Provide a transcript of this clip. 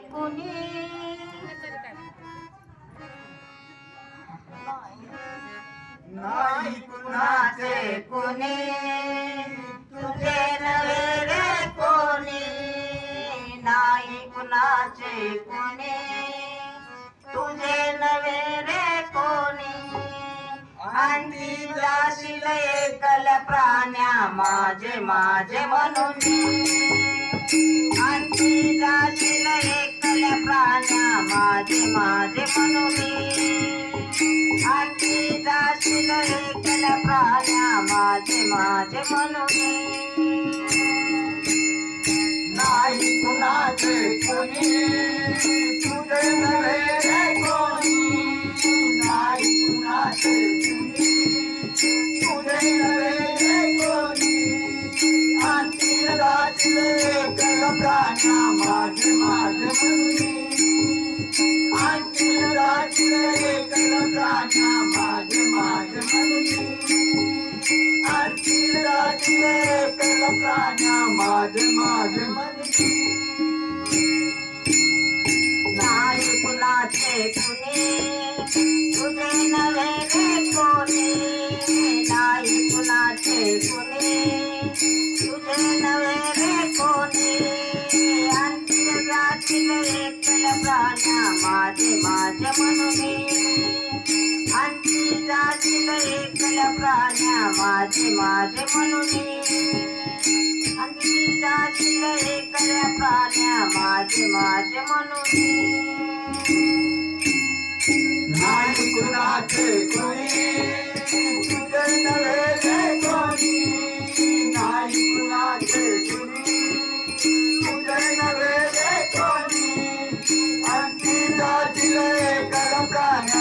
कुणी नाही कुणाचे कुणी तुझे नवे रे कोणी नाही कुणाचे कुणी तुझे नवे रे कोणी अंती जाशील एकल प्राण्या माझे माझे म्हणून अंती जाशील एकल प्राण्या माझे माझे म्हणून अंती जाशील एकल प्राण्या माझे माझे म्हणून नाही कुणाचे कोणी तुझे नव्हे रे कोणी नाही कुणाचे कोणी तुझे नव्हे रे कोणी अंती जाशील एकल प्राण्या माझे माझे म्हणून अंती जाशील एकल प्राण्या माझे माझे म्हणून अंती जाशील एकल प्राण्या माझे माझे म्हणून नाही कुणाचे कुणी तुझे नवे रे कोणी नाही कुणाचे कुणी तुझे नवे रे कोणी अंती जातील एकल प्राण्या माझे माझे म्हणून अंती जातील एकल प्राण्या माझे माझे म्हणून अंती जातील एकल प्राण्या माझे माझे म्हणून नाही कुणाचे कोणी तुझे नव्हे रे कोणी नाही कुणाचे कोणी तुझे नव्हे रे कोणी अंती जातील एकल प्राण्या